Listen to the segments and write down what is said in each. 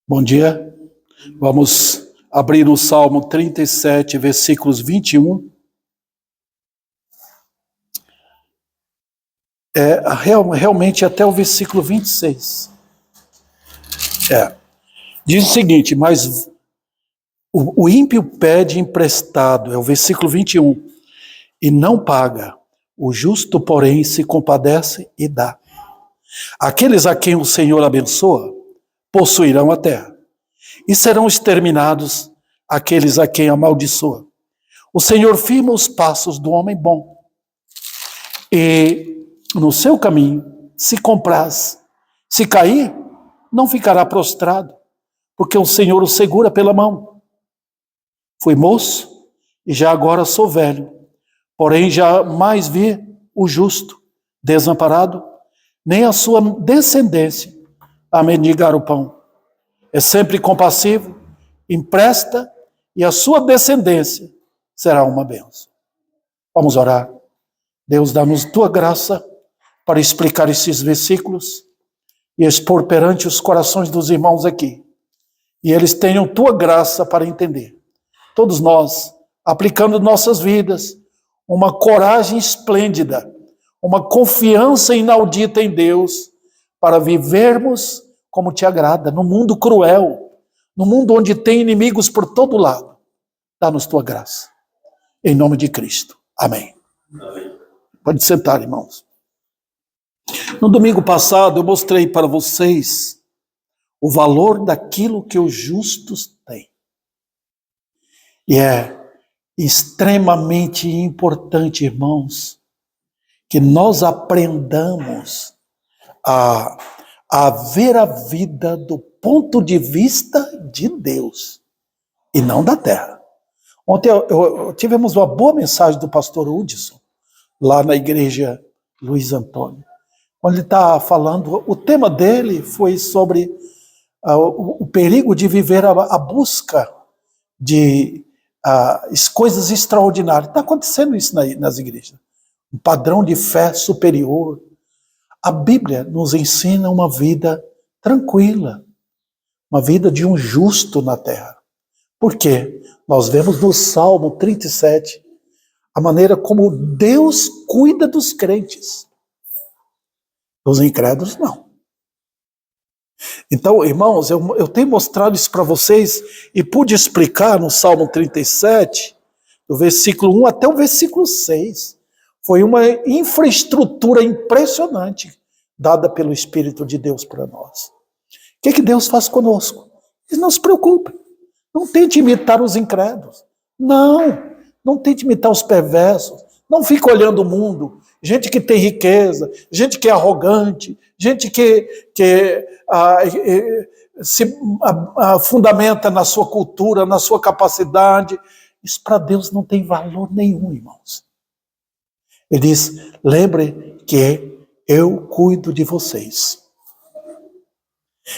Bom dia. Vamos abrir no Salmo 37, versículos 21. Realmente até o versículo 26. Diz o seguinte: mas o ímpio pede emprestado, é o versículo 21, e não paga. O justo, porém, se compadece e dá. Aqueles a quem o Senhor abençoa, possuirão a terra, e serão exterminados aqueles a quem amaldiçoa. O Senhor firma os passos do homem bom, e no seu caminho se compraz. Se cair, não ficará prostrado, porque o Senhor o segura pela mão. Fui moço, e já agora sou velho, porém jamais vi o justo desamparado, nem a sua descendência a mendigar o pão. É sempre compassivo, empresta, e a sua descendência será uma bênção. Vamos orar. Deus, dá-nos tua graça para explicar esses versículos e expor perante os corações dos irmãos aqui. E eles tenham tua graça para entender. Todos nós, aplicando nossas vidas, uma coragem esplêndida, uma confiança inaudita em Deus, para vivermos como te agrada, no mundo cruel, no mundo onde tem inimigos por todo lado. Dá-nos tua graça. Em nome de Cristo. Amém. Amém. Pode sentar, irmãos. No domingo passado eu mostrei para vocês o valor daquilo que os justos têm. E é extremamente importante, irmãos, que nós aprendamos a ver a vida do ponto de vista de Deus e não da terra. Ontem tivemos uma boa mensagem do pastor Hudson, lá na igreja Luiz Antônio, onde ele está falando, o tema dele foi sobre o perigo de viver a busca de coisas extraordinárias. Está acontecendo isso nas igrejas. Um padrão de fé superior. A Bíblia nos ensina uma vida tranquila, uma vida de um justo na terra. Por quê? Nós vemos no Salmo 37 a maneira como Deus cuida dos crentes. Dos incrédulos, não. Então, irmãos, eu tenho mostrado isso para vocês e pude explicar no Salmo 37, do versículo 1 até o versículo 6. Foi uma infraestrutura impressionante dada pelo Espírito de Deus para nós. O que Deus faz conosco? Ele não se preocupe. Não tente imitar os incrédulos. Não tente imitar os perversos. Não fique olhando o mundo. Gente que tem riqueza, gente que é arrogante, gente que se fundamenta na sua cultura, na sua capacidade. Isso para Deus não tem valor nenhum, irmãos. Ele diz, lembre que eu cuido de vocês.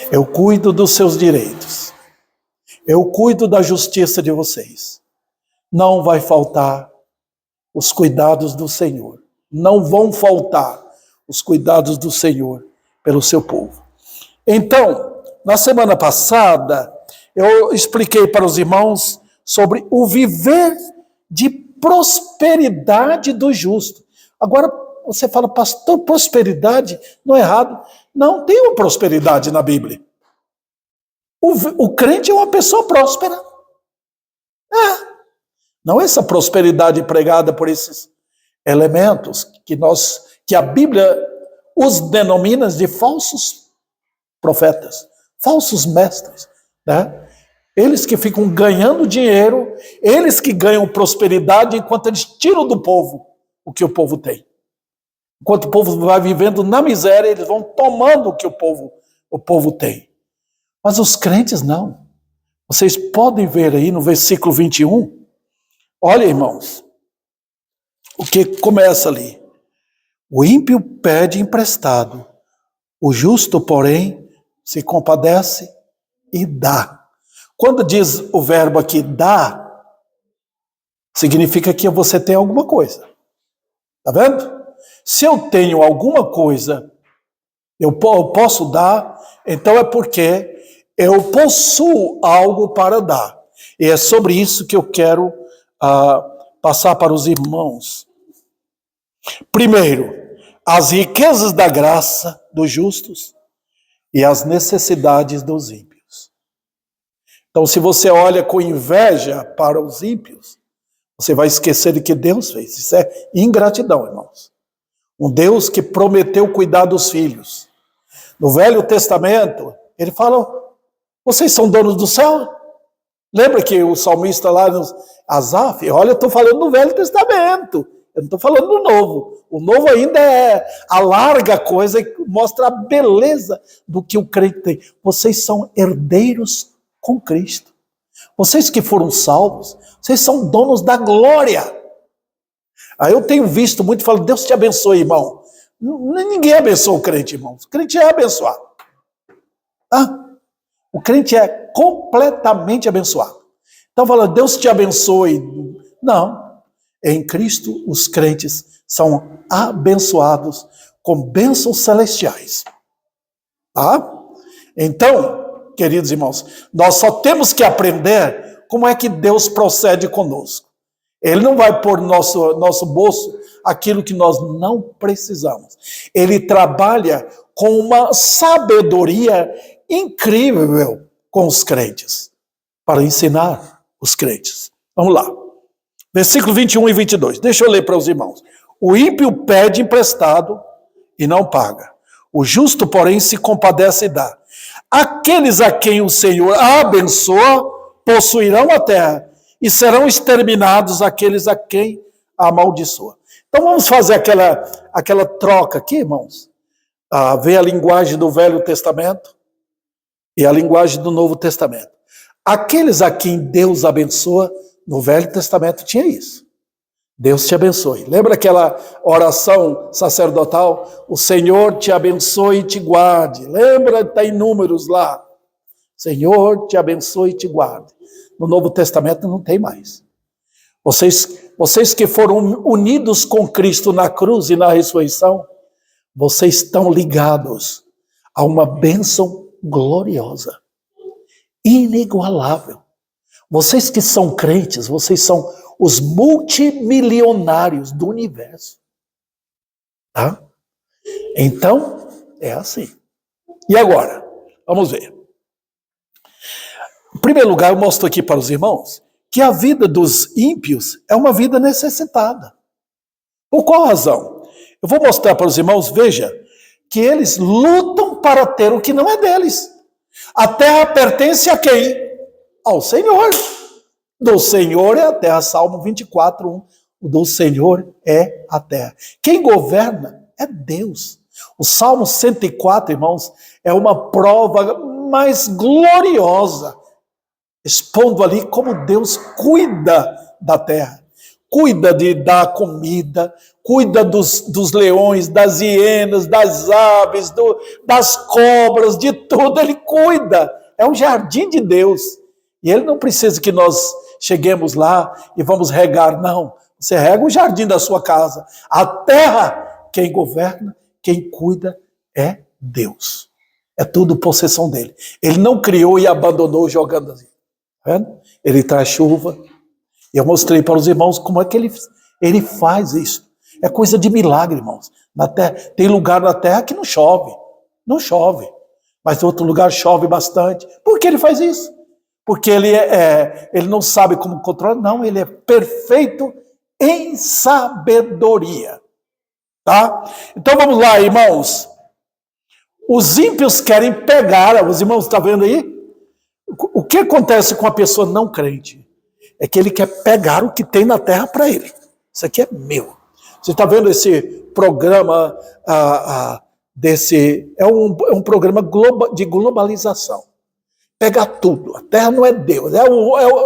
Eu cuido dos seus direitos. Eu cuido da justiça de vocês. Não vai faltar os cuidados do Senhor. Não vão faltar os cuidados do Senhor pelo seu povo. Então, na semana passada, eu expliquei para os irmãos sobre o viver de prosperidade do justo. Agora, você fala, pastor, prosperidade não é errado. Não tem uma prosperidade na Bíblia. O crente é uma pessoa próspera. Não essa prosperidade pregada por esses elementos que a Bíblia os denomina de falsos profetas, falsos mestres, né? Eles que ficam ganhando dinheiro, eles que ganham prosperidade enquanto eles tiram do povo o que o povo tem. Enquanto o povo vai vivendo na miséria, eles vão tomando o que o povo tem. Mas os crentes não. Vocês podem ver aí no versículo 21, olha, irmãos, o que começa ali. O ímpio pede emprestado, o justo, porém, se compadece e dá. Quando diz o verbo aqui, dá, significa que você tem alguma coisa. Está vendo? Se eu tenho alguma coisa, eu posso dar, então é porque Eu possuo algo para dar. E é sobre isso que eu quero passar para os irmãos. Primeiro, as riquezas da graça dos justos e as necessidades dos ímpios. Então, se você olha com inveja para os ímpios, você vai esquecer de que Deus fez. Isso é ingratidão, irmãos. Um Deus que prometeu cuidar dos filhos. No Velho Testamento, ele fala, vocês são donos do céu? Lembra que o salmista lá, Asaf, olha, eu estou falando do Velho Testamento, eu não estou falando do Novo. O Novo ainda alarga a coisa e mostra a beleza do que o crente tem. Vocês são herdeiros com Cristo. Vocês que foram salvos, vocês são donos da glória. Aí eu tenho visto muito, falo, Deus te abençoe, irmão. Ninguém abençoa o crente, irmãos. O crente é abençoado. O crente é completamente abençoado. Então fala, Deus te abençoe. Não. Em Cristo, os crentes são abençoados com bênçãos celestiais. Então, queridos irmãos, nós só temos que aprender como é que Deus procede conosco. Ele não vai pôr no nosso bolso aquilo que nós não precisamos. Ele trabalha com uma sabedoria incrível com os crentes, para ensinar os crentes. Vamos lá. Versículo 21 e 22. Deixa eu ler para os irmãos. O ímpio pede emprestado e não paga. O justo, porém, se compadece e dá. Aqueles a quem o Senhor abençoa possuirão a terra e serão exterminados aqueles a quem amaldiçoa. Então vamos fazer aquela troca aqui, irmãos. Ver a linguagem do Velho Testamento e a linguagem do Novo Testamento. Aqueles a quem Deus abençoa, no Velho Testamento tinha isso. Deus te abençoe. Lembra aquela oração sacerdotal? O Senhor te abençoe e te guarde. Lembra? Está em Números lá. Senhor te abençoe e te guarde. No Novo Testamento não tem mais. Vocês que foram unidos com Cristo na cruz e na ressurreição, vocês estão ligados a uma bênção gloriosa, inigualável. Vocês que são crentes, vocês são os multimilionários do universo. Tá? Então, é assim. E agora? Vamos ver. Em primeiro lugar, eu mostro aqui para os irmãos que a vida dos ímpios é uma vida necessitada. Por qual razão? Eu vou mostrar para os irmãos, veja, que eles lutam para ter o que não é deles. A terra pertence a quem? Ao Senhor. Do Senhor é a terra. Salmo 24:1. O do Senhor é a terra. Quem governa é Deus. O Salmo 104, irmãos, é uma prova mais gloriosa, expondo ali como Deus cuida da terra. Cuida de dar comida, cuida dos leões, das hienas, das aves, das cobras, de tudo, ele cuida. É um jardim de Deus. E ele não precisa que nós cheguemos lá e vamos regar, não. Você rega o jardim da sua casa. A terra, quem governa, quem cuida é Deus. É tudo possessão dele. Ele não criou e abandonou jogando assim. Tá vendo? Ele traz chuva. Eu mostrei para os irmãos como é que ele faz isso. É coisa de milagre, irmãos. Na terra, tem lugar na terra que não chove. Não chove. Mas em outro lugar chove bastante. Por que ele faz isso? Porque ele não sabe como controlar. Não, ele é perfeito em sabedoria. Tá? Então vamos lá, irmãos. Os ímpios querem pegar. Os irmãos estão vendo aí? O que acontece com a pessoa não crente? É que ele quer pegar o que tem na terra para ele. Isso aqui é meu. Você está vendo esse programa é um programa de globalização. Pega tudo. A terra não é Deus.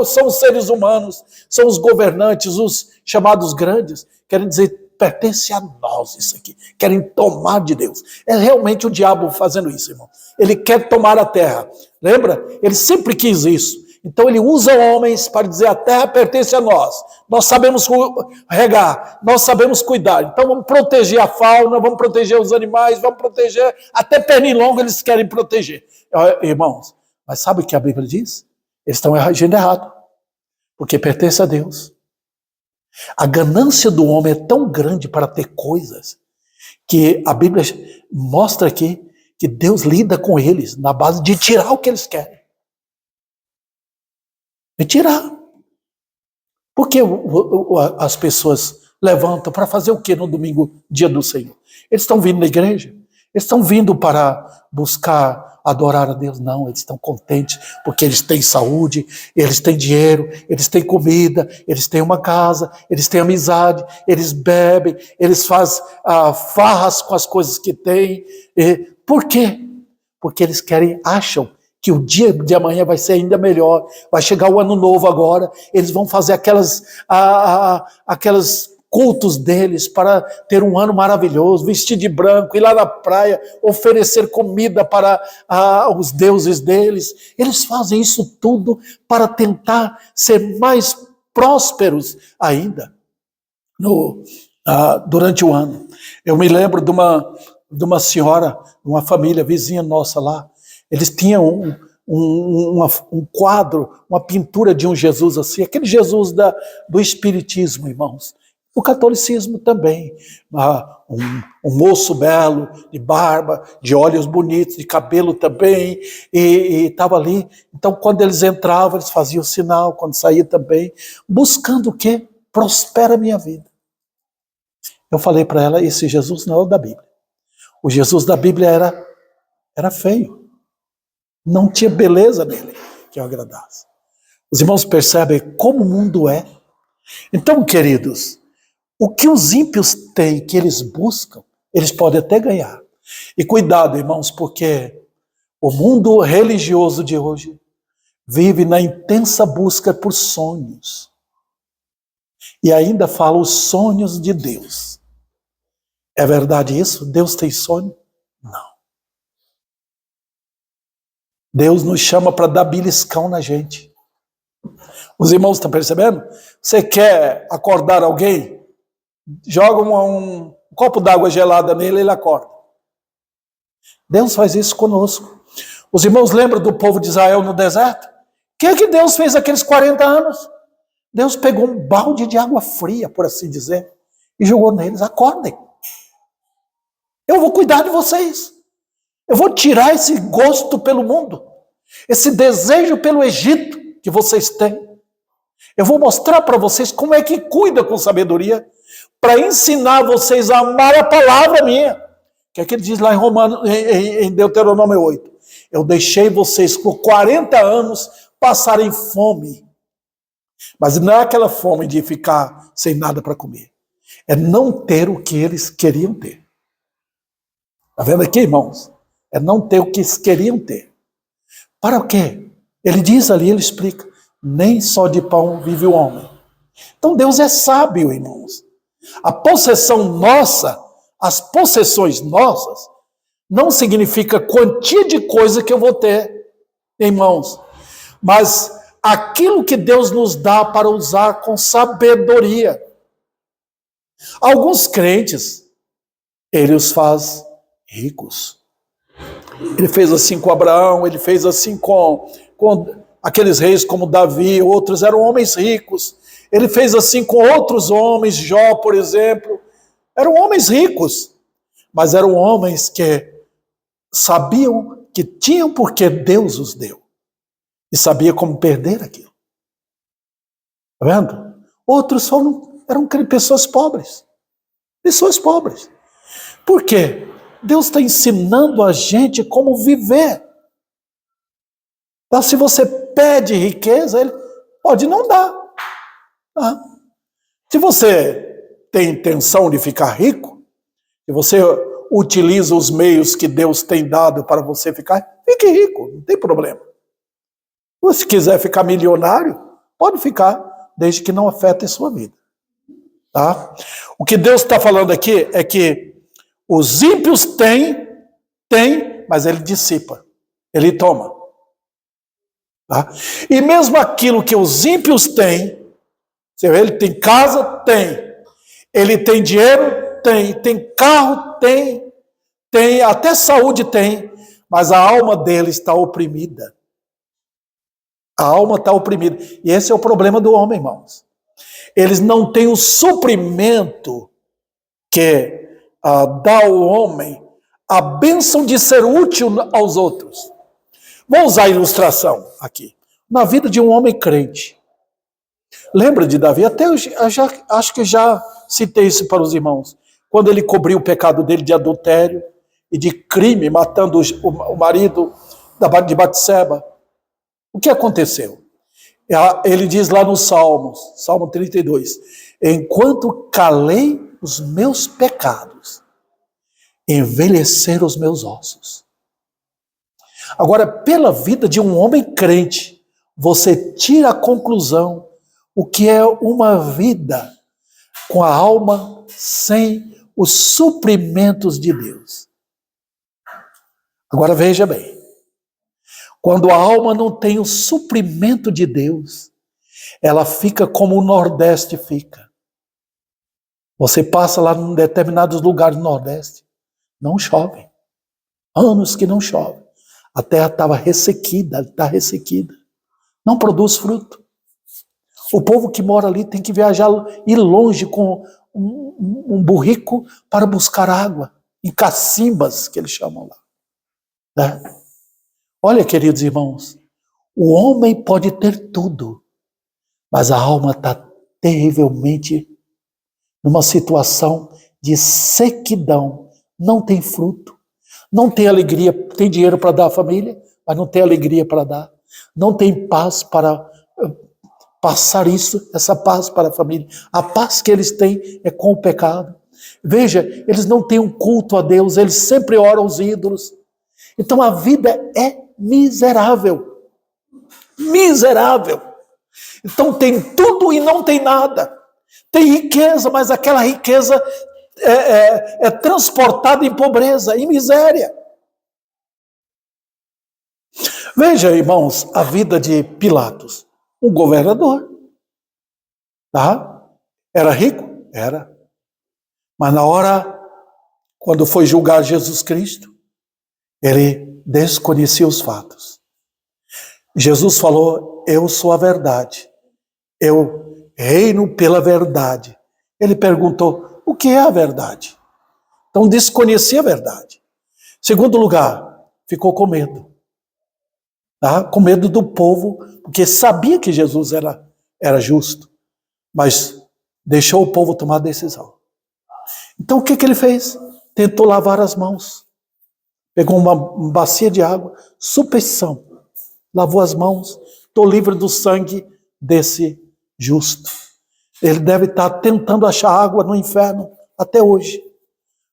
São os seres humanos, são os governantes, os chamados grandes. Querem dizer, pertence a nós isso aqui. Querem tomar de Deus. É realmente o diabo fazendo isso, irmão. Ele quer tomar a terra. Lembra? Ele sempre quis isso. Então ele usa homens para dizer, a terra pertence a nós. Nós sabemos regar, nós sabemos cuidar. Então vamos proteger a fauna, vamos proteger os animais, vamos proteger, até pernilongo eles querem proteger. Irmãos, Mas sabe o que a Bíblia diz? Eles estão agindo errado, porque pertence a Deus. A ganância do homem é tão grande para ter coisas, que a Bíblia mostra aqui que Deus lida com eles na base de tirar o que eles querem. De tirar. Porque as pessoas levantam para fazer o que no domingo, dia do Senhor? Eles estão vindo na igreja? Eles estão vindo para buscar adorar a Deus? Não, eles estão contentes porque eles têm saúde, eles têm dinheiro, eles têm comida, eles têm uma casa, eles têm amizade, eles bebem, eles fazem farras com as coisas que têm. Por quê? Porque eles acham que o dia de amanhã vai ser ainda melhor, vai chegar o ano novo agora, eles vão fazer aquelas cultos deles para ter um ano maravilhoso, vestir de branco, ir lá na praia, oferecer comida para os deuses deles. Eles fazem isso tudo para tentar ser mais prósperos ainda durante o ano. Eu me lembro de uma senhora, uma família vizinha nossa lá. Eles tinham um quadro, uma pintura de um Jesus assim, aquele Jesus do Espiritismo, irmãos. O catolicismo também. Um moço belo, de barba, de olhos bonitos, de cabelo também, e estava ali. Então, quando eles entravam, eles faziam sinal, quando saía também, buscando o quê? Prospera a minha vida. Eu falei para ela, esse Jesus não é o da Bíblia. O Jesus da Bíblia era feio. Não tinha beleza nele que eu agradasse. Os irmãos percebem como o mundo é. Então, queridos, o que os ímpios têm, que eles buscam, eles podem até ganhar. E cuidado, irmãos, porque o mundo religioso de hoje vive na intensa busca por sonhos. E ainda fala os sonhos de Deus. É verdade isso? Deus tem sonho? Não. Deus nos chama para dar beliscão na gente. Os irmãos estão percebendo? Você quer acordar alguém? Joga um copo d'água gelada nele e ele acorda. Deus faz isso conosco. Os irmãos lembram do povo de Israel no deserto? O que é que Deus fez aqueles 40 anos? Deus pegou um balde de água fria, por assim dizer, e jogou neles. Acordem. Eu vou cuidar de vocês. Eu vou tirar esse gosto pelo mundo, esse desejo pelo Egito que vocês têm. Eu vou mostrar para vocês como é que cuida com sabedoria, para ensinar vocês a amar a palavra minha. Que é que ele diz lá em Deuteronômio 8. Eu deixei vocês por 40 anos passarem fome. Mas não é aquela fome de ficar sem nada para comer. É não ter o que eles queriam ter. Está vendo aqui, irmãos? É não ter o que eles queriam ter. Para o quê? Ele diz ali, ele explica. Nem só de pão vive o homem. Então Deus é sábio, irmãos. A possessão nossa, as possessões nossas, não significa quantia de coisa que eu vou ter, irmãos. Mas aquilo que Deus nos dá para usar com sabedoria. Alguns crentes, ele os faz ricos. Ele fez assim com Abraão, ele fez assim com aqueles reis como Davi, outros eram homens ricos. Ele fez assim com outros homens, Jó, por exemplo. Eram homens ricos, mas eram homens que sabiam que tinham porque Deus os deu. E sabia como perder aquilo. Está vendo? Outros eram pessoas pobres. Pessoas pobres. Por quê? Deus está ensinando a gente como viver. Então, se você pede riqueza, ele pode não dar. Tá? Se você tem intenção de ficar rico, se você utiliza os meios que Deus tem dado para você ficar, fique rico, não tem problema. Se quiser ficar milionário, pode ficar, desde que não afete a sua vida. Tá? O que Deus está falando aqui é que os ímpios têm, mas ele dissipa, ele toma. Tá? E mesmo aquilo que os ímpios têm, ele tem casa? Tem. Ele tem dinheiro? Tem carro? Tem até saúde tem, mas a alma dele está oprimida. A alma está oprimida. E esse é o problema do homem, irmãos. Eles não têm o suprimento que dá ao homem a bênção de ser útil aos outros. Vou usar a ilustração aqui. Na vida de um homem crente. Lembra de Davi? Até eu acho que já citei isso para os irmãos. Quando ele cobriu o pecado dele de adultério e de crime, matando o marido de Batseba. O que aconteceu? Ele diz lá no Salmo 32, enquanto calei os meus pecados, envelheceram os meus ossos. Agora, pela vida de um homem crente, você tira a conclusão o que é uma vida com a alma sem os suprimentos de Deus. Agora veja bem, quando a alma não tem o suprimento de Deus, ela fica como o Nordeste fica. Você passa lá em determinados lugares do Nordeste, não chove. Anos que não chove. A terra estava ressequida, está ressequida. Não produz fruto. O povo que mora ali tem que viajar, ir longe com um burrico para buscar água, em cacimbas, que eles chamam lá. Né? Olha, queridos irmãos, o homem pode ter tudo, mas a alma está terrivelmente numa situação de sequidão, não tem fruto, não tem alegria, tem dinheiro para dar à família, mas não tem alegria para dar, não tem paz para passar essa paz para a família. A paz que eles têm é com o pecado. Veja, eles não têm um culto a Deus, eles sempre oram aos ídolos. Então a vida é miserável. Miserável. Então tem tudo e não tem nada. Tem riqueza, mas aquela riqueza é transportada em pobreza, em miséria. Veja, irmãos, a vida de Pilatos. Um governador. Tá? Era rico? Era. Mas na hora, quando foi julgar Jesus Cristo, ele desconhecia os fatos. Jesus falou, eu sou a verdade. Eu reino pela verdade. Ele perguntou, o que é a verdade? Então desconhecia a verdade. Segundo lugar, ficou com medo. Tá? Com medo do povo, porque sabia que Jesus era justo, mas deixou o povo tomar a decisão. Então o que ele fez? Tentou lavar as mãos. Pegou uma bacia de água, superstição. Lavou as mãos, estou livre do sangue desse justo. Ele deve estar tentando achar água no inferno até hoje,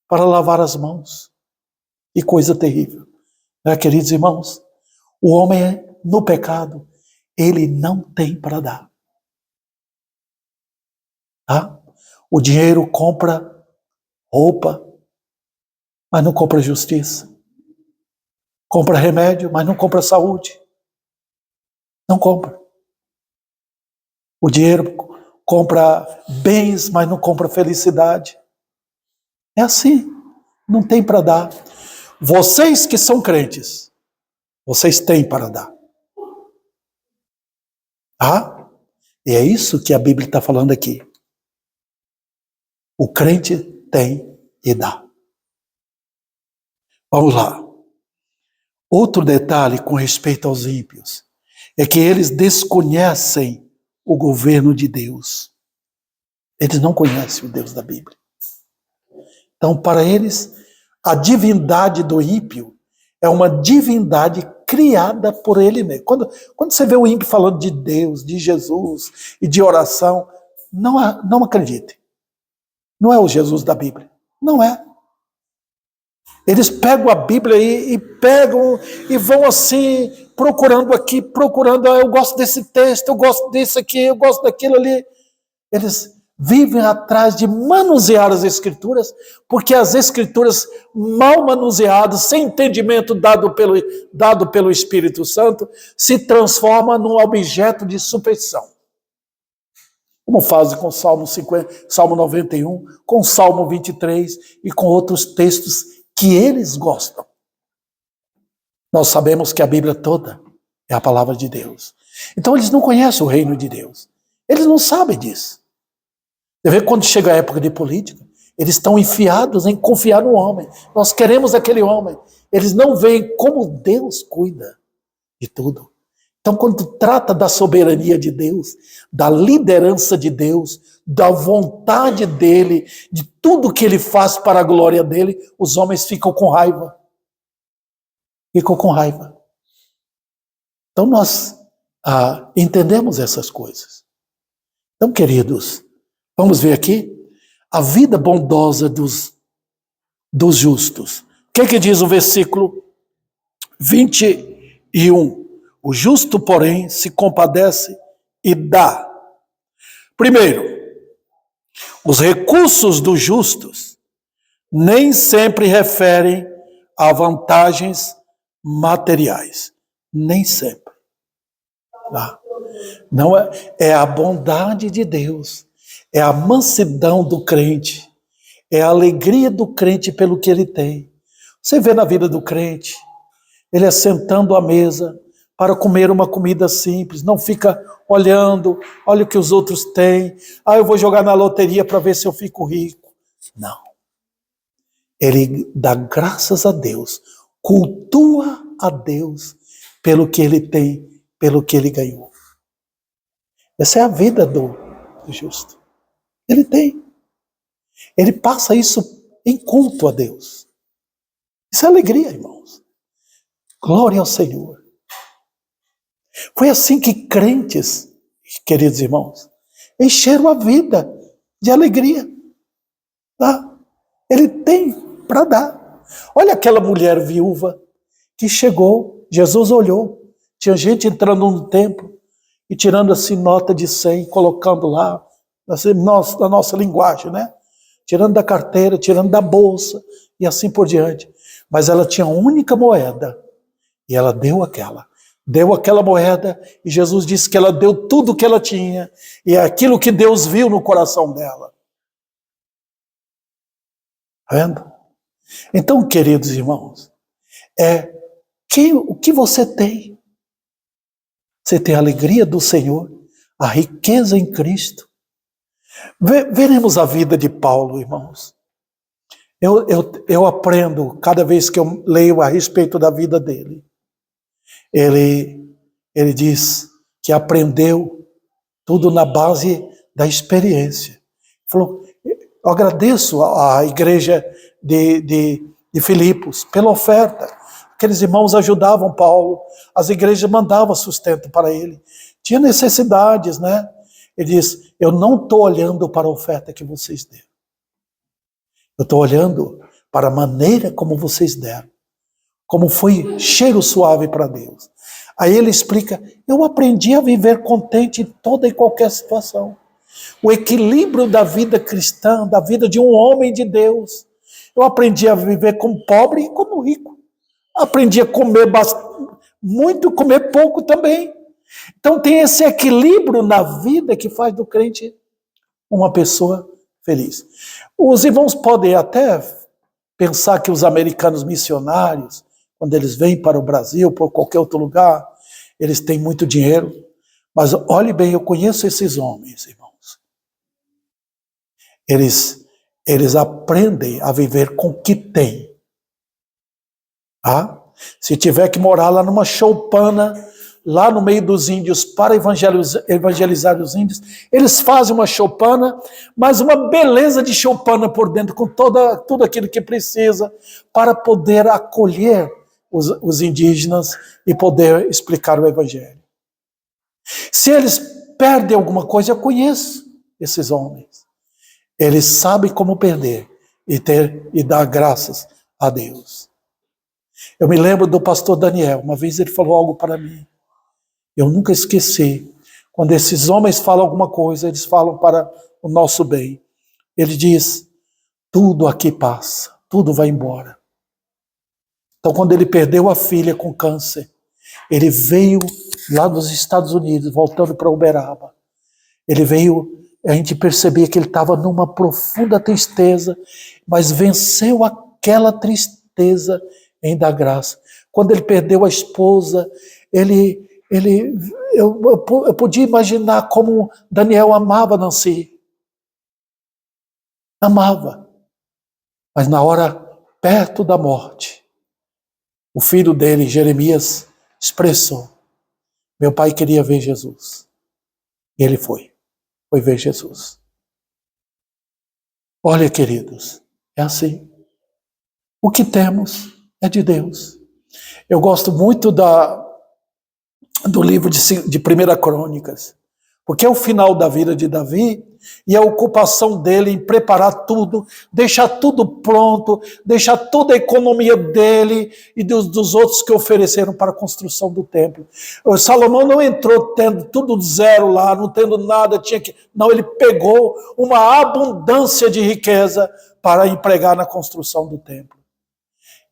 para lavar as mãos. Que coisa terrível. Né, queridos irmãos? O homem no pecado, ele não tem para dar. Tá? O dinheiro compra roupa, mas não compra justiça. Compra remédio, mas não compra saúde. Não compra. O dinheiro compra bens, mas não compra felicidade. É assim. Não tem para dar. Vocês que são crentes, vocês têm para dar. Tá? E é isso que a Bíblia está falando aqui. O crente tem e dá. Vamos lá. Outro detalhe com respeito aos ímpios é que eles desconhecem o governo de Deus. Eles não conhecem o Deus da Bíblia. Então, para eles, a divindade do ímpio é uma divindade criada por ele mesmo. Quando você vê o ímpio falando de Deus, de Jesus e de oração, não acredite. Não é o Jesus da Bíblia. Não é. Eles pegam a Bíblia e pegam e vão assim, procurando aqui, eu gosto desse texto, eu gosto disso aqui, eu gosto daquilo ali. Eles vivem atrás de manusear as Escrituras, porque as Escrituras mal manuseadas, sem entendimento dado pelo Espírito Santo, se transformam num objeto de superstição. Como fazem com Salmo 50, Salmo 91, com Salmo 23 e com outros textos que eles gostam. Nós sabemos que a Bíblia toda é a palavra de Deus. Então eles não conhecem o reino de Deus. Eles não sabem disso. Você vê quando chega a época de política, eles estão enfiados em confiar no homem. Nós queremos aquele homem. Eles não veem como Deus cuida de tudo. Então, quando trata da soberania de Deus, da liderança de Deus, da vontade dele, de tudo que ele faz para a glória dele, os homens ficam com raiva. Ficam com raiva. Então, nós entendemos essas coisas. Então, queridos, vamos ver aqui a vida bondosa dos justos. O que diz o versículo 21? O justo, porém, se compadece e dá. Primeiro, os recursos dos justos nem sempre referem a vantagens materiais. Nem sempre. Não é a bondade de Deus, é a mansidão do crente, é a alegria do crente pelo que ele tem. Você vê na vida do crente, ele é sentando à mesa para comer uma comida simples, não fica olhando, olha o que os outros têm, eu vou jogar na loteria para ver se eu fico rico. Não. Ele dá graças a Deus, cultua a Deus pelo que ele tem, pelo que ele ganhou. Essa é a vida do justo. Ele tem. Ele passa isso em culto a Deus. Isso é alegria, irmãos. Glória ao Senhor. Foi assim que crentes, queridos irmãos, encheram a vida de alegria. Tá? Ele tem para dar. Olha aquela mulher viúva que chegou, Jesus olhou, tinha gente entrando no templo e tirando assim nota de 100, colocando lá, assim, na nossa linguagem, né? Tirando da carteira, tirando da bolsa e assim por diante. Mas ela tinha uma única moeda e ela deu aquela moeda e Jesus disse que ela deu tudo o que ela tinha e é aquilo que Deus viu no coração dela. Tá vendo? Então, queridos irmãos, o que você tem? Você tem a alegria do Senhor, a riqueza em Cristo. Veremos a vida de Paulo, irmãos. Eu aprendo, cada vez que eu leio a respeito da vida dele, ele diz que aprendeu tudo na base da experiência. Ele falou, eu agradeço à igreja de Filipos pela oferta. Aqueles irmãos ajudavam Paulo, as igrejas mandavam sustento para ele. Tinha necessidades, né? Ele diz, eu não estou olhando para a oferta que vocês deram. Eu estou olhando para a maneira como vocês deram. Como foi cheiro suave para Deus. Aí ele explica, eu aprendi a viver contente em toda e qualquer situação. O equilíbrio da vida cristã, da vida de um homem de Deus. Eu aprendi a viver como pobre e como rico. Aprendi a comer muito, comer pouco também. Então tem esse equilíbrio na vida que faz do crente uma pessoa feliz. Os irmãos podem até pensar que os americanos missionários, quando eles vêm para o Brasil, por qualquer outro lugar, eles têm muito dinheiro. Mas olhe bem, eu conheço esses homens, irmãos. Eles aprendem a viver com o que têm. Se tiver que morar lá numa choupana, lá no meio dos índios, para evangelizar os índios, eles fazem uma choupana, mas uma beleza de choupana por dentro, com tudo aquilo que precisa, para poder acolher os indígenas e poder explicar o evangelho. Se eles perdem alguma coisa, eu conheço esses homens. Eles sabem como perder e dar graças a Deus. Eu me lembro do pastor Daniel, uma vez ele falou algo para mim. Eu nunca esqueci. Quando esses homens falam alguma coisa, eles falam para o nosso bem. Ele diz, tudo aqui passa, tudo vai embora. Então, quando ele perdeu a filha com câncer, ele veio lá dos Estados Unidos, voltando para Uberaba. Ele veio, a gente percebia que ele estava numa profunda tristeza, mas venceu aquela tristeza em dar graça. Quando ele perdeu a esposa, ele eu podia imaginar como Daniel amava Nancy. Amava. Mas na hora, perto da morte, o filho dele, Jeremias, expressou: meu pai queria ver Jesus. E ele foi ver Jesus. Olha, queridos, é assim. O que temos é de Deus. Eu gosto muito do livro de 1 Crônicas, porque é o final da vida de Davi e a ocupação dele em preparar tudo, deixar tudo pronto, deixar toda a economia dele e dos outros que ofereceram para a construção do templo. O Salomão não entrou tendo tudo zero lá, não tendo nada, não, ele pegou uma abundância de riqueza para empregar na construção do templo.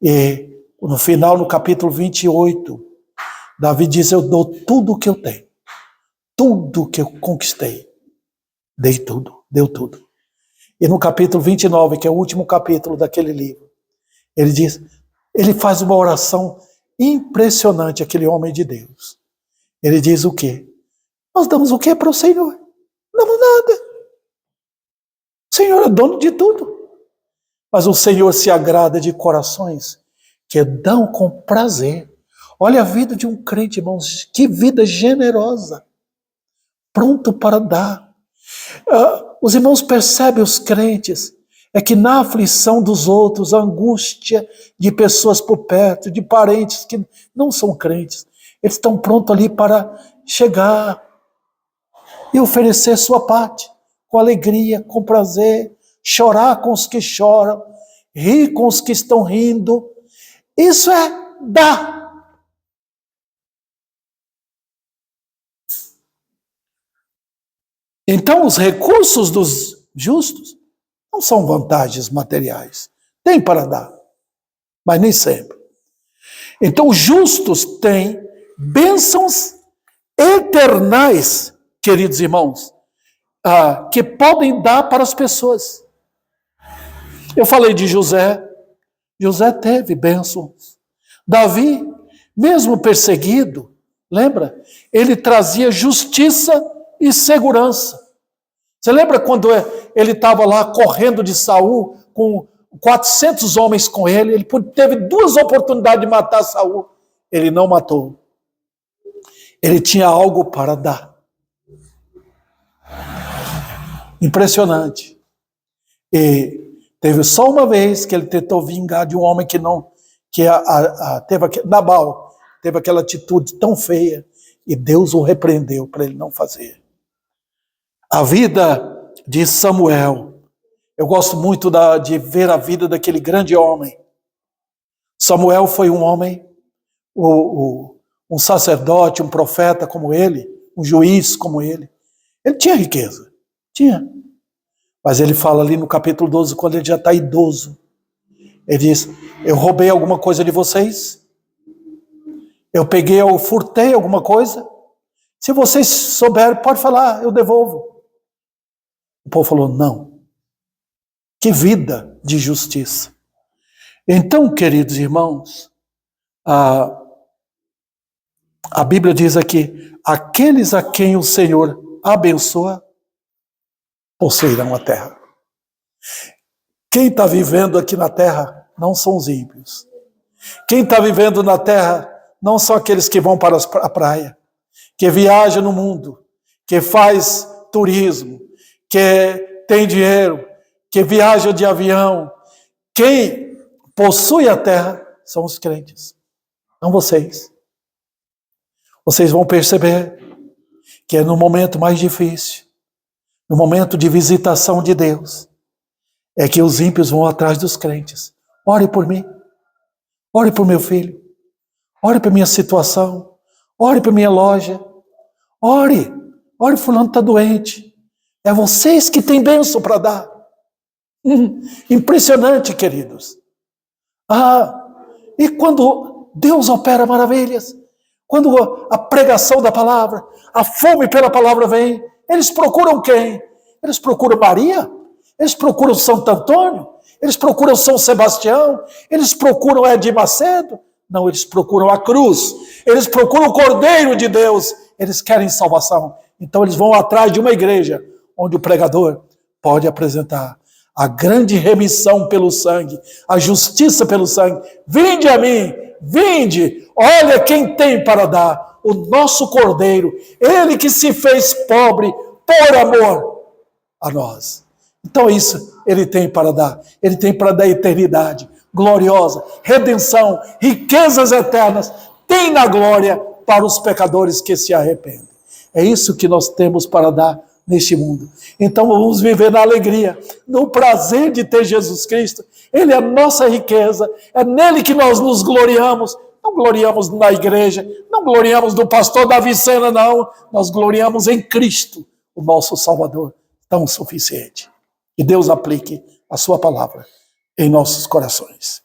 E no final, no capítulo 28, Davi diz: eu dou tudo o que eu tenho, tudo que eu conquistei, dei tudo, deu tudo. E no capítulo 29, que é o último capítulo daquele livro, ele diz, ele faz uma oração impressionante, aquele homem de Deus. Ele diz o quê? Nós damos o quê para o Senhor? Não damos nada. O Senhor é dono de tudo. Mas o Senhor se agrada de corações que dão com prazer. Olha a vida de um crente, irmãos, que vida generosa, pronto para dar. Os irmãos percebem, os crentes, é que na aflição dos outros, a angústia de pessoas por perto, de parentes que não são crentes, eles estão prontos ali para chegar e oferecer sua parte, com alegria, com prazer, chorar com os que choram, rir com os que estão rindo. Isso é dar. Então, os recursos dos justos não são vantagens materiais. Tem para dar, mas nem sempre. Então, os justos têm bênçãos eternais, queridos irmãos, que podem dar para as pessoas. Eu falei de José. José teve bênçãos. Davi, mesmo perseguido, lembra? Ele trazia justiça e segurança. Você lembra quando ele estava lá correndo de Saul com 400 homens com ele? Ele teve 2 oportunidades de matar Saul. Ele não matou. Ele tinha algo para dar. Impressionante. E teve só uma vez que ele tentou vingar de um homem que não, Nabal teve aquela atitude tão feia e Deus o repreendeu para ele não fazer. A vida de Samuel, eu gosto muito de ver a vida daquele grande homem. Samuel foi um homem, um sacerdote, um profeta como ele, um juiz como ele. Ele tinha riqueza, tinha. Mas ele fala ali no capítulo 12, quando ele já está idoso, ele diz: eu roubei alguma coisa de vocês? Eu furtei alguma coisa? Se vocês souberem, pode falar, eu devolvo. O povo falou: não. Que vida de justiça. Então, queridos irmãos, a Bíblia diz aqui: aqueles a quem o Senhor abençoa, possuirão a terra. Quem está vivendo aqui na terra não são os ímpios. Quem está vivendo na terra não são aqueles que vão para a praia, que viajam no mundo, que faz turismo, que tem dinheiro, que viaja de avião. Quem possui a terra são os crentes, não vocês. Vocês vão perceber que é no momento mais difícil, no momento de visitação de Deus, é que os ímpios vão atrás dos crentes. Ore por mim, ore por meu filho, ore por minha situação, ore por minha loja, ore, fulano está doente. É vocês que têm bênção para dar. Impressionante, queridos. E quando Deus opera maravilhas, quando a pregação da palavra, a fome pela palavra vem, eles procuram quem? Eles procuram Maria? Eles procuram Santo Antônio? Eles procuram São Sebastião? Eles procuram Edir Macedo? Não, eles procuram a cruz. Eles procuram o Cordeiro de Deus eles querem salvação. Então eles vão atrás de uma igreja onde o pregador pode apresentar a grande remissão pelo sangue, a justiça pelo sangue. Vinde a mim, vinde, olha quem tem para dar, o nosso Cordeiro, ele que se fez pobre por amor a nós. Então isso ele tem para dar, ele tem para dar eternidade gloriosa, redenção, riquezas eternas, tem na glória para os pecadores que se arrependem. É isso que nós temos para dar neste mundo. Então vamos viver na alegria, no prazer de ter Jesus Cristo. Ele é a nossa riqueza, é nele que nós nos gloriamos. Não gloriamos na igreja, não gloriamos no pastor Davi Sena, não. Nós gloriamos em Cristo, o nosso Salvador, tão suficiente. Que Deus aplique a sua palavra em nossos corações.